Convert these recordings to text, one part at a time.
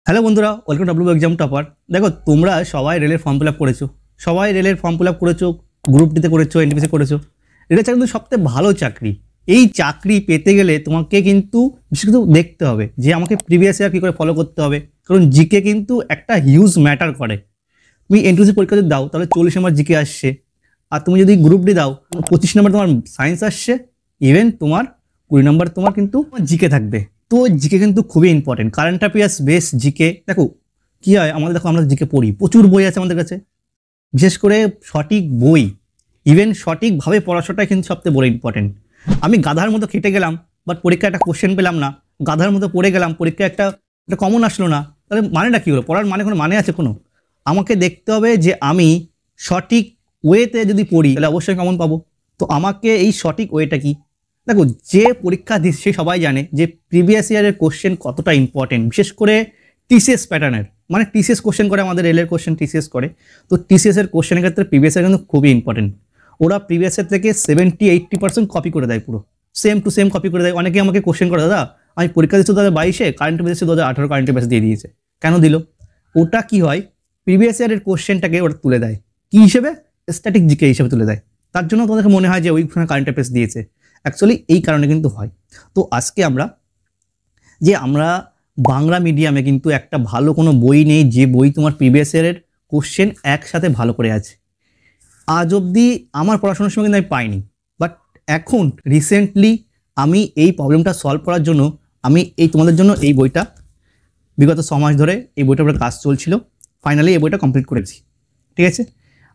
Hello বন্ধুরা, welcome W exam topper. দেখো, তোমরা সবাই রেলের ফর্ম ফিল আপ করেছো, সবাই রেলের ফর্ম ফিল আপ করেছো, গ্রুপ ডিতে করেছো, এনটিপিসি করেছো। রেলের চাকরি কিন্তু সবথেকে ভালো চাকরি। এই চাকরি পেতে গেলে তোমাকে কিন্তু বিশেষ করে দেখতে হবে যে আমাকে প্রিভিয়াস ইয়ার কী করে ফলো করতে হবে, কারণ জিকে কিন্তু একটা হিউজ ম্যাটার করে। তুমি এনটিপিসি পরীক্ষা যদি দাও তাহলে 40 নম্বর জিকে আসছে, আর তুমি যদি গ্রুপ ডি দাও 25 নম্বর তোমার সায়েন্স আসছে, ইভেন তোমার 20 নম্বর তোমার কিন্তু জিকে থাকবে। তো জিকে কিন্তু খুবই important, current affairs base GK. দেখো কী হয়, আমাদের দেখো আমরা জিকে পড়ি, প্রচুর বই আছে আমাদের কাছে। বিশেষ করে সঠিক বই, ইভেন সঠিকভাবে পড়াশোনাটাই কিন্তু সবথেকে বড় ইম্পর্টেন্ট। আমি গাধার মতো খেটে গেলাম, বাট পরীক্ষায় একটা কোশ্চেন পেলাম না, গাধার মতো পড়ে গেলাম, পরীক্ষায় একটা কমন আসলো না, তাহলে মানেটা কী হলো? পড়ার কোনো মানে আছে কোনো? আমাকে দেখতে হবে যে আমি সঠিক ওয়েতে যদি পড়ি তাহলে অবশ্যই কমন পাবো। তো আমাকে এই সঠিক ওয়েটা কি? দেখো, যে পরীক্ষা দিচ্ছে সবাই জানে যে প্রিভিয়াস ইয়ারের কোশ্চেন কতটা ইম্পর্টেন্ট, বিশেষ করে টিসিএস প্যাটার্নের, মানে টিসিএস কোশ্চেন করে, আমাদের রেলের কোশ্চেন টিসিএস করে। তো টিসিএস এর কোশ্চেনের ক্ষেত্রে প্রিভিয়াস ইয়ার কিন্তু খুবই ইম্পর্টেন্ট। ওরা প্রিভিয়াস ইয়ার থেকে 70-80% কপি করে দেয়, পুরো সেম টু সেম কপি করে দেয়। অনেকে আমাকে কোশ্চেন করে, দাদা আমি পরীক্ষা দিচ্ছি 2022-এ, কারেন্ট অ্যাফেয়ার্স 2018 কারেন্ট অ্যাফেয়ার্স দিয়ে দিয়েছে। কেন দিল? ওটা কি হয়, প্রিভিয়াস ইয়ারের কোশ্চেনটাকে ওরা তুলে দেয় কি হিসেবে? স্ট্যাটিক জিকে হিসেবে তুলে দেয়। তার জন্য তোমাদেরকে মনে হয় যে ওইখানে কারেন্ট অ্যাফেয়ার্স দিয়েছে, অ্যাকচুয়ালি এই কারণে কিন্তু হয়। তো আজকে আমরা বাংলা মিডিয়ামে কিন্তু একটা ভালো কোনো বই নেই যে বই তোমার প্রিভিয়াস ইয়ারের কোশ্চেন একসাথে ভালো করে আছে। আজ অবধি আমার পড়াশোনার সময় কিন্তু আমি পাইনি, বাট এখন রিসেন্টলি আমি এই প্রবলেমটা সলভ করার জন্য আমি তোমাদের জন্য এই বইটা, বিগত 6 মাস ধরে এই বইটার উপরে কাজ চলছিল, ফাইনালি এই বইটা কমপ্লিট করেছি। ঠিক আছে,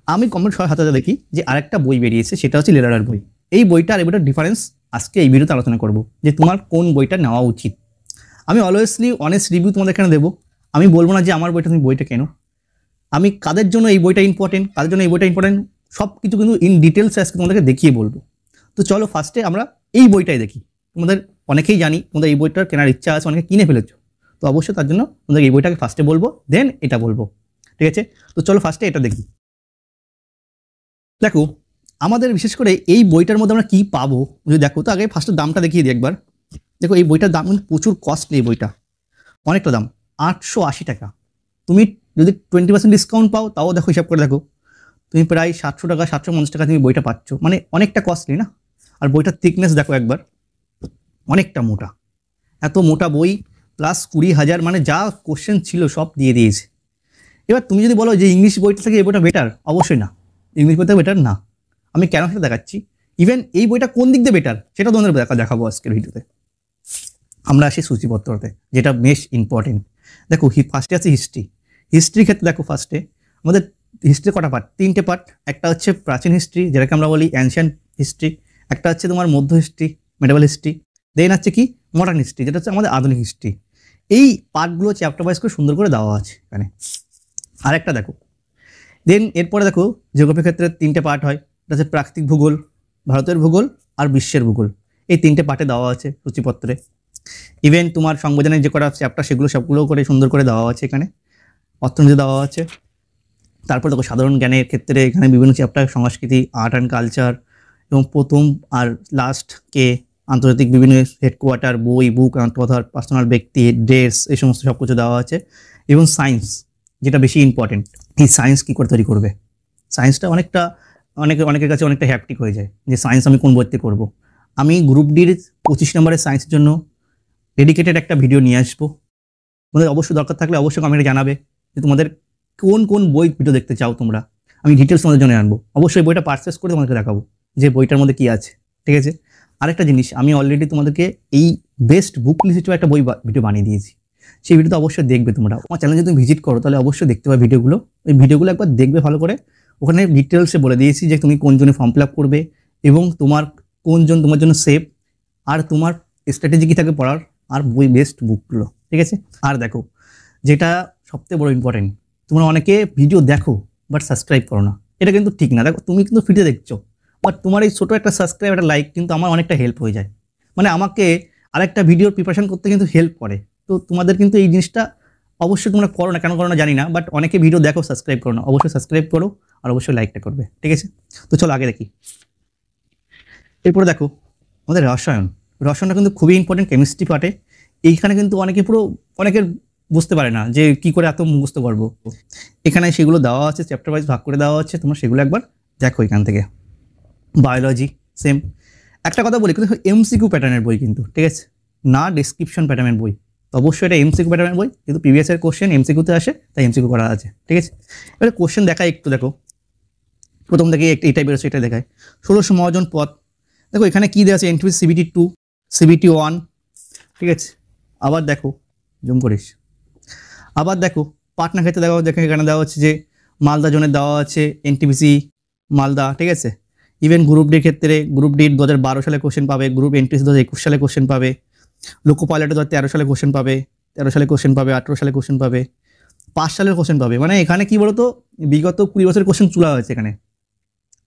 আমি কমপ্লিট হওয়ার হাতে দেখি যে আরেকটা বই বেরিয়েছে, সেটা হচ্ছে লেলারার বই। এই বইটা আর এই বইটার ডিফারেন্স আজকে এই ভিডিওতে আলোচনা করব, যে তোমার কোন বইটা নেওয়া উচিত। আমি অলওয়েজলি অনেস্ট রিভিউ তোমাদের এখানে দেবো। আমি বলবো না যে আমার বইটা তুমি বইটা কেনো। আমি কাদের জন্য এই বইটা ইম্পর্টেন্ট, কাদের জন্য এই বইটা ইম্পর্টেন্ট, সব কিছু কিন্তু ইন ডিটেলস আজকে তোমাদেরকে দেখিয়ে বলবো। তো চলো ফার্স্টে আমরা এই বইটাই দেখি। তোমাদের অনেকেই জানি তোমাদের এই বইটার কেনার ইচ্ছা আছে, অনেকে কিনে ফেলেছো, তো অবশ্যই তার জন্য তোমাদের এই বইটাকে ফার্স্টে বলবো, দেন এটা বলবো। ঠিক আছে, তো চলো ফার্স্টে এটা দেখি। দেখো, আমাদের বিশেষ করে এই বইটার মধ্যে আমরা কি পাবো যদি দেখো, তো আগে ফার্স্টে দামটা দেখিয়ে দিই একবার। দেখো, এই বইটার দাম কিন্তু প্রচুর কস্টলি, এই বইটা অনেকটা দাম, 880 টাকা। তুমি যদি 20% ডিসকাউন্ট পাও তাও দেখো, হিসাব করে দেখো, তুমি প্রায় 700 টাকা 750 টাকা তুমি বইটা পাচ্ছ, মানে অনেকটা কস্টলি না? আর বইটার থিকনেস দেখো একবার, অনেকটা মোটা। এত মোটা বই, প্লাস 20,000, মানে যা কোশ্চেন ছিল সব দিয়ে দিয়েছে। এবার তুমি যদি বলো যে ইংলিশ বইটা থেকে এই বইটা বেটার, অবশ্যই না, ইংলিশ বইটা বেটার না। আমি কেন সেটা দেখাচ্ছি। ইভেন এই বইটা কোন দিক দিয়ে বেটার সেটা তোমাদের দেখাবো আজকের ভিডিওতে। আমরা আসি সূচিপত্রতে, যেটা বেশ ইম্পর্টেন্ট। দেখো, ফার্স্টে আছে হিস্ট্রি। হিস্ট্রির ক্ষেত্রে দেখো, ফার্স্টে আমাদের হিস্ট্রি কটা পার্ট? 3টে পার্ট। একটা হচ্ছে প্রাচীন হিস্ট্রি, যেটাকে আমরা বলি অ্যানশিয়েন্ট হিস্ট্রি। একটা হচ্ছে তোমার মধ্য হিস্ট্রি, মেডিভেল হিস্ট্রি। দেন হচ্ছে কি মডার্ন হিস্ট্রি, যেটা হচ্ছে আমাদের আধুনিক হিস্ট্রি। এই পার্টগুলো চ্যাপ্টার ওয়াইজ করে সুন্দর করে দেওয়া আছে এখানে। আরেকটা দেখো, দেন এরপরে দেখো জিওগ্রাফির ক্ষেত্রে 3টে পার্ট হয়। এটা হচ্ছে প্রাকৃতিক ভূগোল, ভারতের ভূগোল আর বিশ্বের ভূগোল। এই 3টে পার্টে দেওয়া আছে সূচিপত্রে। ইভেন তোমার সংবিধানের যে কটা চ্যাপ্টার সেগুলো সবগুলো করে সুন্দর করে দেওয়া আছে এখানে। অর্থনীতি দেওয়া আছে। তারপর দেখো সাধারণ জ্ঞানের ক্ষেত্রে এখানে বিভিন্ন চ্যাপ্টার, সংস্কৃতি, আর্ট অ্যান্ড কালচার, এবং প্রথম আর লাস্ট কে আন্তর্জাতিক বিভিন্ন হেডকোয়ার্টার, বই, বুক, আত্মকথার, পার্সোনাল ব্যক্তি, ড্রেস, এই সমস্ত সব কিছু দেওয়া আছে। এবং সায়েন্স, যেটা বেশি ইম্পর্টেন্ট, এই সায়েন্স কী করে তৈরি করবে। সায়েন্সটা অনেকের কাছে অনেকটা হ্যাপটিক হয়ে যায় যে সায়েন্স আমি কোন বইতে করব। আমি গ্রুপ ডির 25 নম্বরের সায়েন্সের জন্য ডেডিকেটেড একটা ভিডিও নিয়ে আসবো। তোমাদের অবশ্যই দরকার থাকলে অবশ্যই কমেন্টে জানাবে যে তোমাদের কোন কোন বই ভিডিও দেখতে চাও তোমরা। আমি ডিটেলস তোমাদের জন্য আনবো, অবশ্যই বইটা পারচেস করে তোমাদেরকে দেখাবো যে বইটার মধ্যে কী আছে। ঠিক আছে, আরেকটা জিনিস, আমি অলরেডি তোমাদেরকে এই বেস্ট বুক লিস্ট একটা বই ভিডিও বানিয়ে দিয়েছি। সেই ভিডিওটা অবশ্যই দেখবে তোমরা। আমার চ্যানেলে যদি তুমি ভিজিট করো তাহলে অবশ্যই দেখতে পাবে ভিডিওগুলো। ওই ভিডিওগুলো একবার দেখবে ভালো করে। ওখানে ডিটেলসে বলে দিয়েছি যে তুমি কোন জনে ফর্ম ফিল আপ করবে, এবং তোমার কোন জন তোমার জন্য সেফ, আর তোমার স্ট্র্যাটেজি কী থাকে পড়ার, আর বই বেস্ট বুকগুলো। ঠিক আছে, আর দেখো যেটা সবথেকে বড় ইম্পর্টেন্ট, তোমরা অনেকে ভিডিও দেখো বাট সাবস্ক্রাইব করো না। এটা কিন্তু ঠিক না। দেখো, তুমি কিন্তু ফ্রিতে দেখছো, বাট তোমার এই ছোটো একটা সাবস্ক্রাইব, একটা লাইক কিন্তু আমার অনেকটা হেল্প হয়ে যায়, মানে আমাকে আরেকটা ভিডিওর প্রিপারেশন করতে কিন্তু হেল্প করে। তো তোমাদের কিন্তু এই জিনিসটা অবশ্যই তোমরা করো না, কেন করো না জানি না, বাট অনেকে ভিডিও দেখো সাবস্ক্রাইব করো না। অবশ্যই সাবস্ক্রাইব করো আর অবশ্যই লাইকটা করবে। ঠিক আছে, তো চলো আগে দেখি। এরপরে দেখো আমাদের রসায়নটা কিন্তু খুবই ইম্পর্টেন্ট, কেমিস্ট্রি পার্টে। এইখানে কিন্তু অনেকের বুঝতে পারে না যে কি করে এত মুখস্থ করবো। এখানে সেগুলো দেওয়া আছে, চ্যাপ্টার ওয়াইজ ভাগ করে দেওয়া আছে, তোমরা সেগুলো একবার দেখো এখান থেকে। Biology same. একটা কথা বলি, কিন্তু এমসিকিউ প্যাটার্নের বই কিন্তু, ঠিক আছে, না ডেসক্রিপশন প্যাটার্নের বই। তো অবশ্যই এটা এমসিকিউ প্যাটার্নের বই, কিন্তু প্রিভিয়াস এর কোশ্চেন এমসিকিউতে আসে, তাই এমসিকিউ করা আছে, ঠিক আছে। এবারে কোশ্চেন দেখায় একটু দেখো, প্রথম থেকে এইটাই বেরোচ্ছে, এটা দেখায় 1600 মহাজন পদ। দেখো এখানে কি দেওয়া আছে, এনটিপিসি CBT 2, CBT 1, ঠিক আছে। আবার দেখো, জুম করিস, আবার দেখো পাটনা ক্ষেত্রে দেখো এখানে দেওয়া হচ্ছে যে মালদা জোনের দেওয়া আছে এনটিপিসি মালদা, ঠিক আছে। ইভেন গ্রুপ ডির ক্ষেত্রে, গ্রুপ ডির 2012 সালে কোশ্চেন পাবে, গ্রুপ এনটিপিসি 2021 সালে কোশ্চেন পাবে, লোকো পাইলটে 2013 সালে কোশ্চেন পাবে, 13 সালে কোশ্চেন পাবে, 18 সালে কোশ্চেন পাবে, 5 সালের কোশ্চেন পাবে। মানে এখানে কি বলতো, বিগত 20 বছরের কোশ্চেন তোলা হয়েছে এখানে,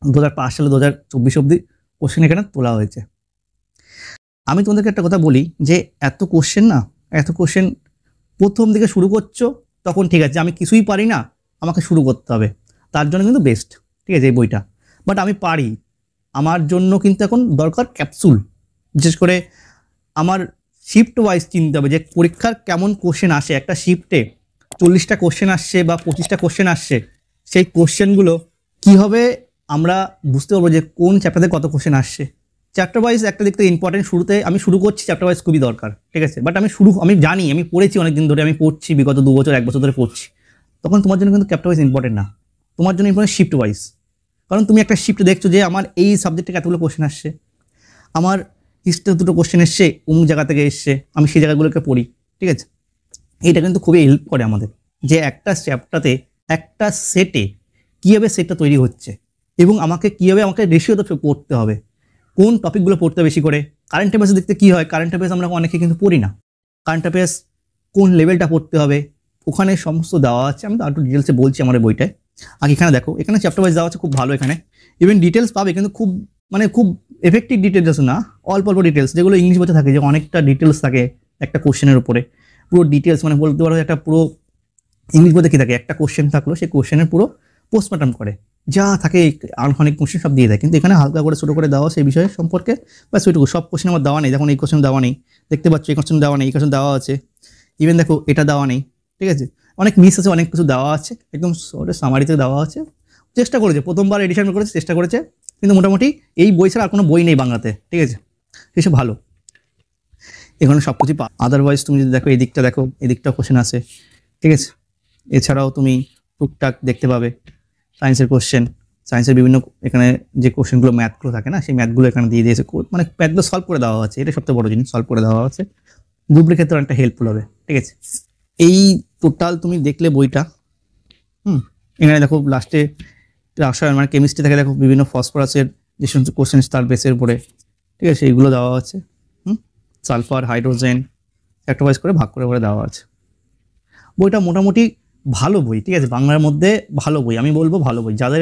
2005 সালে 2024 অব্দি কোশ্চেন এখানে তোলা হয়েছে। আমি তোমাদেরকে একটা কথা বলি যে এত কোশ্চেন প্রথম থেকে শুরু করছো তখন ঠিক আছে, আমি কিছুই পারি না, আমাকে শুরু করতে হবে, তার জন্য কিন্তু বেস্ট, ঠিক আছে এই বইটা। বাট আমি পারি, আমার জন্য কিন্তু এখন দরকার ক্যাপসুল। বিশেষ করে আমার শিফট ওয়াইজ চিনতে হবে যে পরীক্ষার কেমন কোশ্চেন আসে। একটা শিফটে 40টা কোশ্চেন আসছে বা 25টা কোশ্চেন আসছে, সেই কোশ্চেনগুলো কীভাবে আমরা বুঝতে পারবো যে কোন চ্যাপ্টারে কত কোশ্চেন আসছে। চ্যাপ্টার ওয়াইজ একটা দিক থেকে ইম্পর্টেন্ট, শুরুতে আমি শুরু করছি, চ্যাপ্টার ওয়াইজ খুবই দরকার, ঠিক আছে। বাট আমি জানি, আমি পড়েছি অনেকদিন ধরে, আমি পড়ছি বিগত 2 বছর 1 বছর ধরে পড়ছি, তখন তোমার জন্য কিন্তু চ্যাপ্টার ওয়াইজ ইম্পর্টেন্ট না, তোমার জন্য ইম্পর্টেন্ট শিফট ওয়াইজ। কারণ তুমি একটা শিফট দেখছো যে আমার এই সাবজেক্ট থেকে এতগুলো কোশ্চেন আসছে, আমার হিস্ট্রিতে 2টো কোশ্চেন এসছে, অমুক জায়গা থেকে এসছে, আমি সেই জায়গাগুলোকে পড়ি, ঠিক আছে। এইটা কিন্তু খুবই হেল্প করে আমাদের, যে একটা চ্যাপ্টারে একটা সেটে কীভাবে সেটটা তৈরি হচ্ছে এবং আমাকে রেশিওতে পড়তে হবে, কোন টপিকগুলো পড়তে বেশি করে। কারেন্ট অ্যাফেয়ার্স দেখতে কী হয়, কারেন্ট অ্যাফেয়ার্স আমরা অনেকে কিন্তু পড়ি না, কারেন্ট অ্যাফেয়ার্স কোন লেভেলটা পড়তে হবে ওখানে সমস্ত দেওয়া আছে। আমি তো আরও ডিটেলসে বলছি আমার বইটায়। আগে এখানে দেখো, এখানে চ্যাপ্টার ওয়াইজ দেওয়া আছে, খুব ভালো। এখানে ইভেন ডিটেলস পাবে, কিন্তু খুব এফেক্টিভ ডিটেলস না, অল্প ডিটেলস, যেগুলো ইংলিশ বইতে থাকে, যে অনেকটা ডিটেলস থাকে একটা কোশ্চেনের উপরে, পুরো ডিটেলস, মানে বলতে পারো একটা পুরো ইংলিশ বইতে কী থাকে, একটা কোশ্চেন থাকলো, সেই কোশ্চেনের পুরো পোস্টমর্টম করে যা থাকে অনেক কোশ্চেন সব দিয়ে দেয়। কিন্তু এখানে হালকা করে ছোটো করে দেওয়া সেই বিষয়ে সম্পর্কে, বা সেটুকু সব কোশ্চেন আমার দেওয়া নেই। দেখুন এই কোশ্চেন দেওয়া নেই, দেখতে পাচ্ছ এই কোশ্চেন দেওয়া নেই, এই কোশ্চেন দেওয়া আছে, ইভেন দেখো এটা দেওয়া নেই, ঠিক আছে। অনেক মিস আছে, অনেক কিছু দেওয়া আছে, একদম সামারিতে দেওয়া আছে। চেষ্টা করেছে, প্রথমবার এডিশন করেছে, চেষ্টা করেছে, কিন্তু মোটামুটি এই বই ছাড়া আর কোনো বই নেই বাংলাতে, ঠিক আছে, সেসব ভালো। এখানে সব কিছু আদারওয়াইজ তুমি যদি দেখো, এই দিকটা দেখো, এই দিকটাও কোশ্চেন আছে, ঠিক আছে। এছাড়াও তুমি টুকটাক দেখতে পাবে সায়েন্সের কোশ্চেন, সায়েন্সের বিভিন্ন এখানে যে কোশ্চেনগুলো ম্যাথগুলো থাকে না, সেই ম্যাথগুলো এখানে দিয়ে দিয়েছে, মানে ম্যাথগুলো সলভ করে দেওয়া আছে, এটা সবথেকে বড় জিনিস, সলভ করে দেওয়া আছে। গ্রুপের ক্ষেত্রে অনেকটা হেল্পফুল হবে, ঠিক আছে। এই টোটাল তুমি দেখলে বইটা, এখানে দেখো লাস্টে রাসায়ন মানে কেমিস্ট্রি থেকে দেখো বিভিন্ন ফসফরাসের যে সমস্ত কোশ্চেন তার বেসের উপরে, ঠিক আছে, এইগুলো দেওয়া আছে। সালফার, হাইড্রোজেন একটা ওয়াইজ করে ভাগ করে দেওয়া আছে। বইটা মোটামুটি ভালো বই, ঠিক আছে, বাংলার মধ্যে ভালো বই, আমি বলবো ভালো বই। যাদের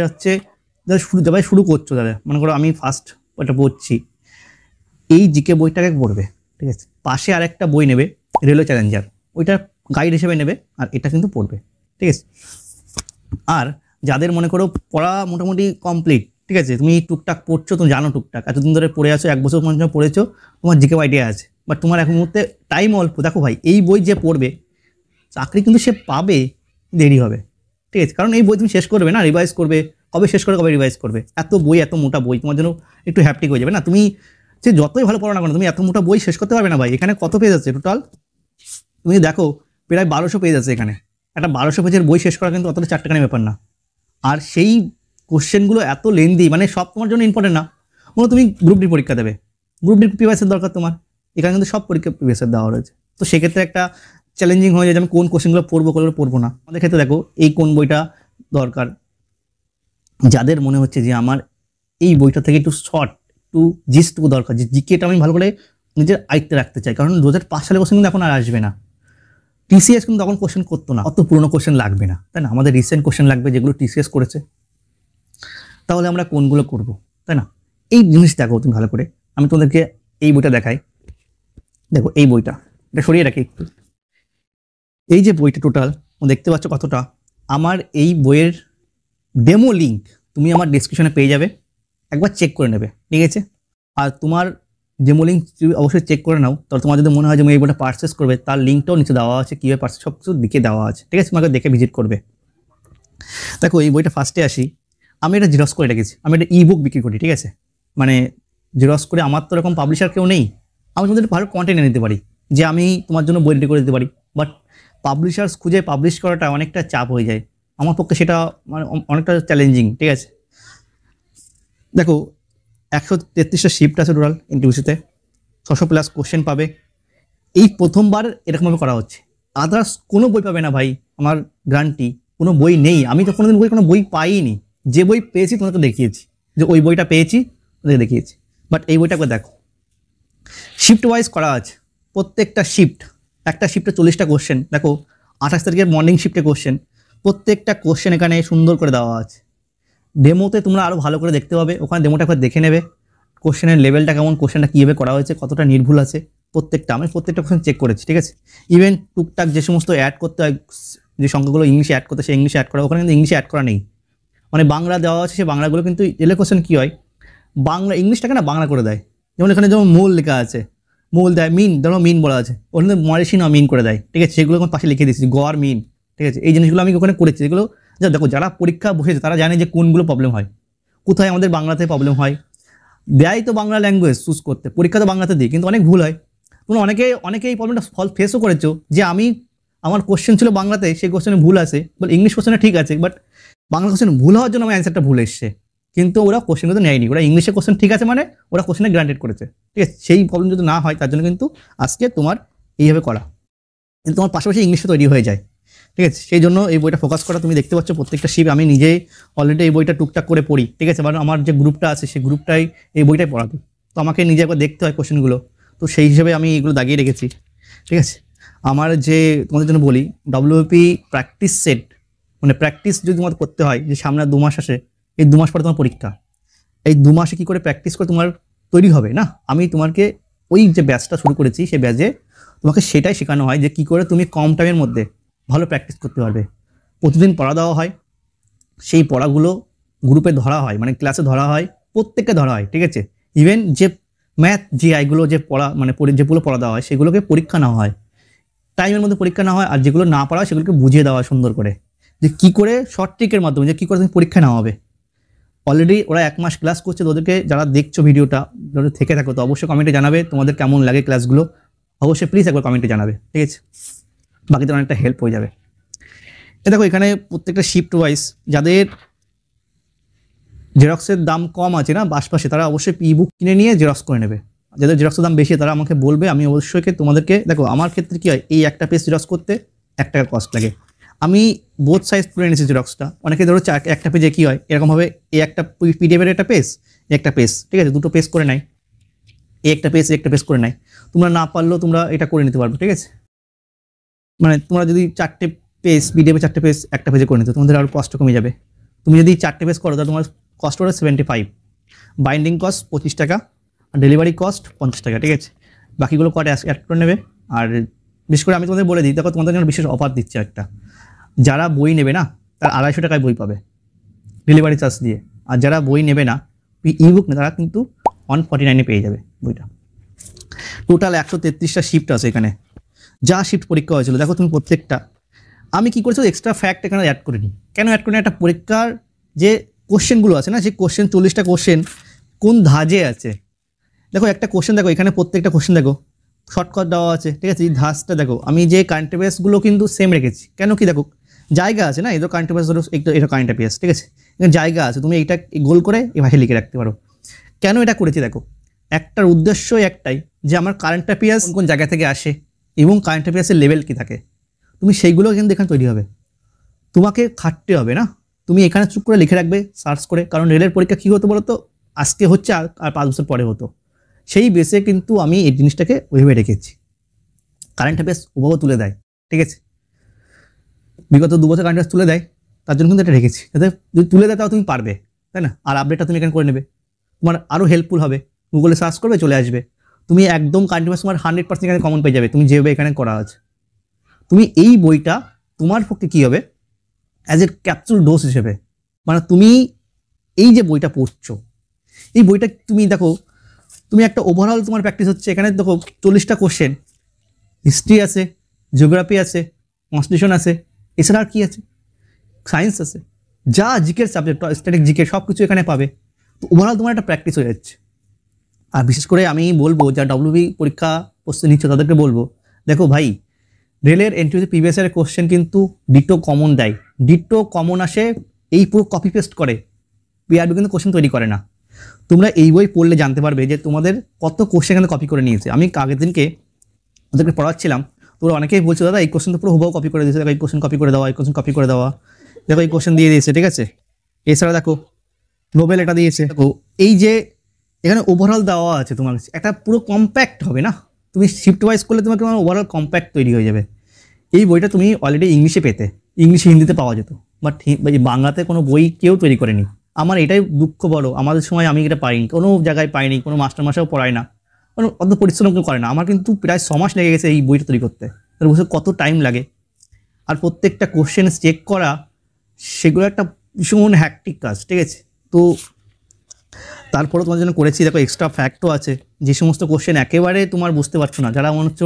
যারা শুরু করছো, যাদের মনে করো আমি ফার্স্ট বইটা পড়ছি, এই জিকে বইটাকে পড়বে, ঠিক আছে। পাশে আরেকটা বই নেবে, রেলওয়ে চ্যালেঞ্জার, ওইটা গাইড হিসেবে নেবে, আর এটা কিন্তু পড়বে, ঠিক আছে। আর যাদের মনে করো পড়া মোটামুটি কমপ্লিট, ঠিক আছে, তুমি টুকটাক পড়ছো, তুমি জানো টুকটাক, এতদিন ধরে পড়ে আছো, 1 বছর পর্যন্ত পড়েছো, তোমার জিকে আইডিয়া আছে, বাট তোমার এখন মুহূর্তে টাইম অল্প। দেখো ভাই, এই বই যে পড়বে চাকরি কিন্তু সে পাবে, দেরি হবে, ঠিক আছে। কারণ এই বই তুমি শেষ করবে না, রিভাইজ করবে, কবে শেষ করে কবে রিভাইজ করবে। এত বই, এত মোটা বই তোমার জন্য একটু হ্যাপটিক হয়ে যাবে না। তুমি যে যতই ভালো পড়ো না কেন, তুমি এত মোটা বই শেষ করতে পারবে না ভাই। এখানে কত পেজ আছে টোটাল, তুমি দেখো প্রায় 1200 পেজ আছে এখানে। একটা 1200 পেজের বই শেষ করা কিন্তু অতটা চারটাখানি ব্যাপার না। আর সেই কোশ্চেনগুলো এত লেন্দি, মানে সব তোমার জন্য ইম্পর্টেন্ট না। মনে তুমি গ্রুপ ডি পরীক্ষা দেবে, গ্রুপ ডি প্রিভিয়াসের দরকার তোমার, এখানে কিন্তু সব পরীক্ষা প্রিভিয়াসের দেওয়া রয়েছে। তো সেক্ষেত্রে একটা চ্যালেঞ্জিং হয়ে যায় যে আমি কোন কোশ্চেনগুলো পড়বো, কোনগুলো পড়বো না। আমাদের ক্ষেত্রে দেখো এই কোন বইটা দরকার, যাদের মনে হচ্ছে যে আমার এই বইটা থেকে একটু শর্ট, একটু জিস্টটুকু দরকার, যে জিকেটা আমি ভালো করে নিজের আয়ত্তে রাখতে চাই। কারণ 2005 সালের কোশ্চেন কিন্তু এখন আর আসবে না, টিসিএস কিন্তু তখন কোশ্চেন করতো না, অত পুরনো কোশ্চেন লাগবে না, তাই না। আমাদের রিসেন্ট কোশ্চেন লাগবে, যেগুলো টিসিএস করেছে। তাহলে আমরা কোনগুলো করব, তাই না। এই জিনিস দেখো তুমি ভালো করে। আমি তোমাদেরকে এই বইটা দেখাই, দেখো এই বইটা, এটা সরিয়ে রাখি একটু। এই যে বইটা টোটাল দেখতে পাচ্ছ কতটা, আমার এই বইয়ের ডেমো লিঙ্ক তুমি আমার ডেসক্রিপশনে পেয়ে যাবে, একবার চেক করে নেবে, ঠিক আছে। আর তোমার ডেমো লিঙ্ক অবশ্যই চেক করে নাও। তাহলে তোমার যদি মনে হয় যে এই বইটা পারচেস করবে, তার লিঙ্কটাও নিচে দেওয়া আছে, কীভাবে পারচেস সব কিছু দিকে দেওয়া আছে, ঠিক আছে? তোমাকে দেখে ভিজিট করবে। দেখো এই বইটা ফার্স্টে আসি, আমি এটা জেরক্স করে রেখেছি। আমি একটা ইবুক বিক্রি করি, ঠিক আছে? মানে জেরক্স করে, আমার তো এরকম পাবলিশার কেউ নেই, আমি তোমাদের ভালো কন্টেন্ট এনে দিতে পারি যে আমি তোমার জন্য বই রেডি করে দিতে পারি, বাট পাবলিশার্স খুঁজে পাবলিশ করাটা অনেকটা চাপ হয়ে যায় আমার পক্ষে, সেটা মানে অনেকটা চ্যালেঞ্জিং, ঠিক আছে? দেখো 133টা শিফট আছে টোটাল এনটিপিসিতে, 600+ কোশ্চেন পাবে। এই প্রথমবার এরকমভাবে করা হচ্ছে, আদার্স কোনো বই পাবে না ভাই, আমার গ্যারান্টি। কোনো বই নেই, আমি তো কোনোদিন কোনো বই পাইনি। যে বই পেয়েছি তোমাদেরকে দেখিয়েছি, যে ওই বইটা পেয়েছি ওদেরকে দেখিয়েছি, বাট এই বইটা একবার দেখো। শিফট ওয়াইজ করা আছে, প্রত্যেকটা শিফট, একটা শিফটে 40টা কোশ্চেন। দেখো 28 তারিখের মর্নিং শিফটে কোশ্চেন, প্রত্যেকটা কোশ্চেন এখানে সুন্দর করে দেওয়া আছে। ডেমোতে তোমরা আরও ভালো করে দেখতে পাবে, ওখানে ডেমোটা একবার দেখে নেবে, কোশ্চেনের লেভেলটা কেমন, কোশ্চেনটা কীভাবে করা হয়েছে, কতটা নির্ভুল আছে প্রত্যেকটা। আমি প্রত্যেকটা কোশ্চেন চেক করেছি, ঠিক আছে? ইভেন টুকটাক যে সমস্ত অ্যাড করতে হয়, যে সংখ্যাগুলো ইংলিশে অ্যাড করতে, সেই ইংলিশে অ্যাড করা, ওখানে কিন্তু ইংলিশে অ্যাড করা নেই, মানে বাংলা দেওয়া আছে, সেই বাংলাগুলো কিন্তু এলে কোশ্চেন কী হয়, বাংলা ইংলিশটাকে না বাংলা করে দেয়। যেমন এখানে যেমন মূল লেখা আছে, মূল দেয়, মিন ধরো মিন বলা আছে, ওখানে মরেশি না মিন করে দেয়, ঠিক আছে? সেগুলো এখন পাশে লিখে দিচ্ছি, গড় মিন, ঠিক আছে? এই জিনিসগুলো আমি ওখানে করেছি, যেগুলো দেখো যারা পরীক্ষা বসেছে তারা জানে যে কোনগুলো প্রবলেম হয়, কোথায় আমাদের বাংলাতে প্রবলেম হয়। দেয় তো বাংলা ল্যাঙ্গুয়েজ চুজ করতে, পরীক্ষা তো বাংলাতে দিই, কিন্তু অনেক ভুল হয়। তোমরা অনেকে এই প্রবলেমটা ফেসও করেছো, যে আমার কোশ্চেন ছিল বাংলাতে, সেই কোশ্চেনে ভুল আছে, বল ইংলিশ কোশ্চেনে ঠিক আছে, বাট বাংলা কোশ্চেন ভুল হওয়ার জন্য আমার অ্যান্সারটা ভুল এসছে, কিন্তু ওরা কোশ্চেনগুলো নেয়নি, ওরা ইংলিশে কোশ্চেন ঠিক আছে মানে ওরা কোশ্চেনে গ্রান্টেড করেছে, ঠিক আছে? সেই প্রবলেম যদি না হয়, তার জন্য কিন্তু আজকে তোমার এইভাবে করা, কিন্তু তোমার পাশাপাশি ইংলিশে তৈরি হয়ে যায়, ঠিক আছে? সেই জন্য এই বইটা ফোকাস করা। তুমি দেখতে পাচ্ছ প্রত্যেকটা শিপ, আমি নিজেই অলরেডি এই বইটা টুকটাক করে পড়ি, ঠিক আছে? মানে আমার যে গ্রুপটা আছে সেই গ্রুপটাই এই বইটাই পড়াতো, তো আমাকে নিজে একবার দেখতে হয় কোশ্চেনগুলো, তো সেই হিসেবে আমি এগুলো দাগিয়ে রেখেছি, ঠিক আছে? আমার যে তোমাদের জন্য বলি, WP প্র্যাকটিস সেট, মানে প্র্যাকটিস যদি তোমাদের করতে হয়, যে সামনে 2 মাস আসে, এই 2 মাস পরে তোমার পরীক্ষা, এই 2 মাসে কী করে প্র্যাকটিস করে তোমার তৈরি হবে না, আমি তোমাকে ওই যে ব্যাচটা শুরু করেছি, সেই ব্যাচে তোমাকে সেটাই শেখানো হয়, যে কী করে তুমি কম টাইমের মধ্যে ভালো প্র্যাকটিস করতে পারবে। প্রতিদিন পড়া দেওয়া হয়, সেই পড়াগুলো গ্রুপে ধরা হয়, মানে ক্লাসে ধরা হয়, প্রত্যেককে ধরা হয়, ঠিক আছে? ইভেন যে ম্যাথ জিআইগুলো যে পড়া, মানে যেগুলো পড়া দেওয়া হয়, সেগুলোকে পরীক্ষা নেওয়া হয়, টাইমের মধ্যে পরীক্ষা নেওয়া হয়, আর যেগুলো না পড়া হয় সেগুলোকে বুঝিয়ে দেওয়া হয় সুন্দর করে, যে কী করে শর্ট ট্রিকের মাধ্যমে যে কী করে তুমি পরীক্ষা নেওয়া হবে। অলরেডি ওরা 1 মাস ক্লাস করছে, তো ওদেরকে যারা দেখছো ভিডিওটা, যদি থেকে থাকো, তো অবশ্যই কমেন্টে জানাবে তোমাদের কেমন লাগে ক্লাসগুলো, অবশ্যই প্লিজ একবার কমেন্টে জানাবে, ঠিক আছে? বাকিদের অনেকটা হেল্প হয়ে যাবে। দেখো এখানে প্রত্যেকটা শিফট ওয়াইজ, যাদের জেরক্সের দাম কম আছে না আশপাশে, তারা অবশ্যই ইবুক কিনে নিয়ে জেরক্স করে নেবে। যাদের জেরক্সের দাম বেশি তারা আমাকে বলবে, আমি অবশ্যই তোমাদেরকে, দেখো আমার ক্ষেত্রে কী হয়, এই একটা পেজ জেরক্স করতে 1 টাকা কস্ট লাগে, আমি বোথ সাইজ করে এনেছি জেরক্সটা। অনেকে ধরো একটা পেজে কী হয়, এরকমভাবে এই একটা পিডিএফের একটা পেজ, একটা পেজ, ঠিক আছে? 2টো পেজ করে নেয়, এই একটা পেজ করে নেয়। তোমরা না পারলেও তোমরা এটা করে নিতে পারবে, ঠিক আছে? মানে তোমরা যদি 4টে পেজ পিডিএফে 4টে পেজ একটা পেজে করে নিতে, তোমাদের আরও কষ্ট কমে যাবে। তুমি যদি 4টে পেজ করো, তাহলে তোমার কস্ট হবে 75, বাইন্ডিং কস্ট 25 টাকা, আর ডেলিভারি কস্ট 50 টাকা, ঠিক আছে? বাকিগুলো কটে অ্যাড করে নেবে। আর বিশেষ করে আমি তোমাদের বলে দিই, দেখো তোমাদের জন্য বিশেষ অফার দিচ্ছে একটা, যারা বই নেবে না তারা 250 টাকায় বই পাবে ডেলিভারি চার্জ দিয়ে, আর যারা বই নেবে না, ইবুক না, তারা কিন্তু 149-এ পেয়ে যাবে বইটা। টোটাল 133টা শিফট আছে এখানে, যা শিফট পরীক্ষা হয়েছিল দেখো তুমি প্রত্যেকটা। আমি কী করেছি, এক্সট্রা ফ্যাক্ট এখানে অ্যাড করিনি। কেন অ্যাড করিনি? একটা পরীক্ষার যে কোশ্চেনগুলো আছে না, সেই কোশ্চেন 40টা কোশ্চেন কোন ধাজে আছে, দেখো একটা কোশ্চেন দেখো, এখানে প্রত্যেকটা কোশ্চেন দেখো শর্টকাট দেওয়া আছে, ঠিক আছে? এই ধাঁচটা দেখো, আমি যে কারেন্ট অ্যাফেয়ার্সগুলো কিন্তু সেম রেখেছি, কেন কি দেখো জায়গা আছে না, এই তো কারেন্ট অ্যাফেয়ার্স ধরো, এটা কারেন্ট অ্যাফেয়ার্স, ঠিক আছে? জায়গা আছে, তুমি এইটা গোল করে এই ভাষায় লিখে রাখতে পারো। কেন এটা করেছি দেখো, একটার উদ্দেশ্যই একটাই, যে আমার কারেন্ট অ্যাফেয়ার্স কোন জায়গা থেকে আসে এবং কারেন্ট অ্যাফেয়ার্সের লেভেল কী থাকে, তুমি সেইগুলো কিন্তু এখানে তৈরি হবে, তোমাকে খাটতে হবে না। তুমি এখানে চুপ করে লিখে রাখবে সার্চ করে, কারণ রেলের পরীক্ষা কী হতো বলো তো, আজকে হচ্ছে আর 5 বছর পরে হতো, সেই বেসে কিন্তু আমি এই জিনিসটাকে ওইভাবে রেখেছি। কারেন্ট অ্যাফেয়ার্স ওভাবে তুলে দেয়, ঠিক আছে? বিগত 2 বছর কারেন্ট অ্যাফেয়ার্স তুলে দেয়, তার জন্য কিন্তু এটা রেখেছি, যাতে যদি তুলে দেয় তাও তুমি পারবে, তাই না? আর আপডেটটা তুমি এখানে করে নেবে, তোমার আরও হেল্পফুল হবে। গুগলে সার্চ করবে, চলে আসবে, তুমি একদম কারেন্ট অ্যাফেয়ার্স তোমার 100% এখানে কমন পেয়ে যাবে, তুমি যেভাবে এখানে করা আছে। তুমি এই বইটা তোমার পক্ষে কী হবে, অ্যাজ এ ক্যাপসুল ডোজ হিসেবে, মানে তুমি এই যে বইটা পড়ছো, এই বইটা তুমি দেখো, তুমি একটা ওভারঅল তোমার প্র্যাকটিস হচ্ছে। এখানে দেখো 40টা কোশ্চেন, হিস্ট্রি আছে, জিওগ্রাফি আছে, কনস্টিটিউশন আছে, এছাড়া আর কি আছে, সায়েন্স আছে, যা জিকের সাবজেক্ট, স্ট্যাটিক জিকে সব কিছু এখানে পাবে। তো ওভারঅল তোমার একটা প্র্যাকটিস হয়ে যাচ্ছে। আর বিশেষ করে আমি বলবো যারা ডব্লিউবি পরীক্ষা প্রস্তুতি নিচ্ছে তাদেরকে বলবো, দেখো ভাই, রেলের এনটিপিসি প্রিভিয়াস ইয়ারের কোশ্চেন কিন্তু ডিটো কমন দেয়, ডিটো কমন আসে, এই পুরো কপি পেস্ট করে, পিআরবি কিন্তু কোশ্চেন তৈরি করে না। তোমরা এই বই পড়লে জানতে পারবে যে তোমাদের কত কোশ্চেন এখানে কপি করে নিয়েছে। আমি আগের দিনকে ওদেরকে পড়াচ্ছিলাম, তোরা অনেকেই বলছো দাদা এই কোশ্চেন তো পুরো হুবহু কপি করে দিয়েছে, দেখো এই কোশ্চেন কপি করে দেওয়া, এই কোশ্চেন কপি করে দেওয়া, দেখো এই কোশ্চেন দিয়ে দিয়েছে, ঠিক আছে। এছাড়া দেখো নোবেল এটা দিয়েছে, দেখো এই যে এখানে ওভারঅল দেওয়া আছে, তোমার একটা পুরো কম্প্যাক্ট হবে না, তুমি শিফট ওয়াইজ করলে তোমার ওভারঅল কম্প্যাক্ট তৈরি হয়ে যাবে। এই বইটা তুমি অলরেডি ইংলিশে পেতে, ইংলিশে হিন্দিতে পাওয়া যেত, বাট বাংলাতে কোনো বই কেউ তৈরি করেনি। আমার এটাই দুঃখ বলো, আমাদের সময় আমি এটা পাইনি, কোনো জায়গায় পাইনি, কোনো মাস্টারমশাইও পড়ায় না, কোনো অত পরিশ্রম কেউ করে না। আমার কিন্তু প্রায় 6 মাস লেগে গেছে এই বইটা তৈরি করতে, তার বসে কত টাইম লাগে। আর প্রত্যেকটা কোশ্চেন চেক করা, সেগুলো একটা ভীষণ হ্যাকটিক কাজ, ঠিক আছে। তো তারপরে তোমার জন্য করেছি, দেখো এক্সট্রা ফ্যাক্টও আছে, যে সমস্ত কোশ্চেন একেবারে তোমার বুঝতে পারছো না, যারা মনে হচ্ছে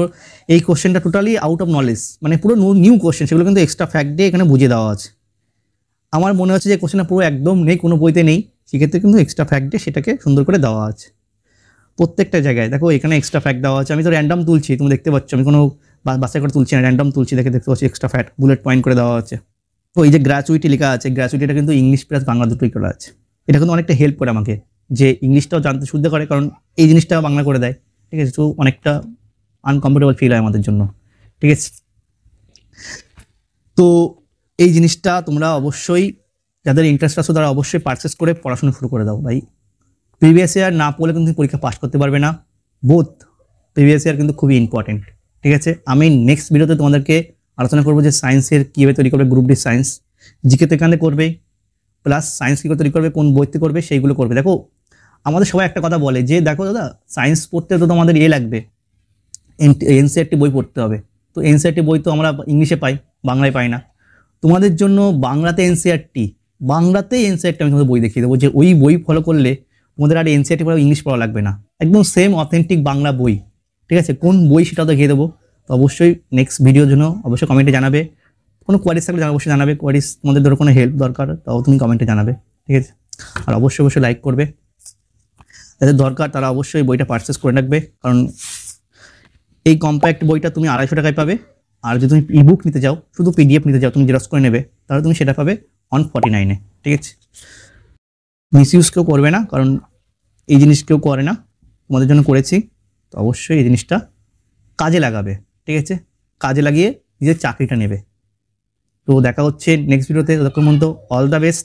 এই কোশ্চেনটা টোটালি আউট অফ নলেজ, মানে পুরো নিউ কোশ্চেন, সেগুলো কিন্তু এক্সট্রা ফ্যাক্ট দিয়ে এখানে বুঝিয়ে দেওয়া আছে। আমার মনে হচ্ছে যে কোশ্চেনটা পুরো একদম নেই, কোনো বইতে নেই, সেক্ষেত্রে কিন্তু এক্সট্রা ফ্যাক্ট দিয়ে সেটাকে সুন্দর করে দেওয়া আছে প্রত্যেকটা জায়গায়। দেখো এখানে এক্সট্রা ফ্যাক্ট দেওয়া আছে, আমি তো র্যান্ডম তুলছি, তুমি দেখতে পাচ্ছ, আমি কোনো বাছাই করে তুলছি না, র্যান্ডম তুলছি, দেখতে পাচ্ছি এক্সট্রা ফ্যাক্ট বুলেট পয়েন্ট করে দেওয়া আছে। তো এই যে গ্র্যাচুইটি লেখা আছে, গ্র্যাচুইটিটা কিন্তু ইংলিশ প্লাস বাংলা দুটোই করা আছে। এটা কিন্তু অনেকটা হেল্প করে আমাকে, যে ইংলিশটাও জানতে সুবিধা করে, কারণ এই জিনিসটা বাংলা করে দেয়, ঠিক আছে। তো অনেকটা আনকমফোর্টেবল ফিল হয় আমাদের জন্য, ঠিক আছে। তো এই জিনিসটা তোমরা অবশ্যই, যাদের ইন্টারেস্ট আছে তারা অবশ্যই পারচেস করে পড়াশোনা শুরু করে দাও ভাই। প্রিভিয়াস ইয়ার না পড়লে কিন্তু পরীক্ষা পাস করতে পারবে না, বোথ প্রিভিয়াস ইয়ার কিন্তু খুবই ইম্পর্টেন্ট, ঠিক আছে। আমি নেক্সট ভিডিওতে তোমাদেরকে আলোচনা করবো যে সায়েন্সের কীভাবে তৈরি করবে, গ্রুপ ডি সায়েন্স, জিকে তো এখানে করবে, প্লাস সায়েন্স কী করে তৈরি করবে, কোন বইতে করবে, সেইগুলো করবে। দেখো আমাদের সবাই একটা কথা বলে যে দেখো দাদা, সায়েন্স পড়তে তো তোমাদের লাগবে, এনসিইআরটি বই পড়তে হবে। তো এনসিইআরটি বই তো আমরা ইংলিশে পাই, বাংলায় পাই না। তোমাদের জন্য বাংলাতে এনসিইআরটি আমি তোমাদের বই দেখিয়ে দেবো, যে ওই বই ফলো করলে তোমাদের আর এনসিইআরটি পড়া, ইংলিশ পড়া লাগবে না, একদম সেম অথেন্টিক বাংলা বই, ঠিক আছে। কোন বই সেটাও দেখিয়ে দেবো। তো অবশ্যই নেক্সট ভিডিওর জন্য অবশ্যই কমেন্টে জানাবে, কোনো কোয়ারিজ থাকলে অবশ্যই জানাবে, কোয়ারিজ তোমাদের ধরো কোনো হেল্প দরকার তাও তুমি কমেন্টে জানাবে, ঠিক আছে। আর অবশ্যই লাইক করবে, যাদের দরকার তারা অবশ্যই বইটা পারচেস করে রাখবে, কারণ এই কম্প্যাক্ট বইটা তুমি 250 টাকায় পাবে। আর যদি তুমি ইবুক নিতে যাও, শুধু পিডিএফ নিতে যাও, তুমি জেরক্স করে নেবে, তাহলে তুমি সেটা পাবে 149-এ, ঠিক আছে। মিসইউজ কেউ করবে না, কারণ এই জিনিস কেউ করে না, তোমাদের জন্য করেছি। তো অবশ্যই এই জিনিসটা কাজে লাগাবে, ঠিক আছে, কাজে লাগিয়ে নিজের চাকরিটা নেবে। তো দেখা হচ্ছে নেক্সট ভিডিওতে, ততক্ষণ পর্যন্ত অল দ্য বেস্ট।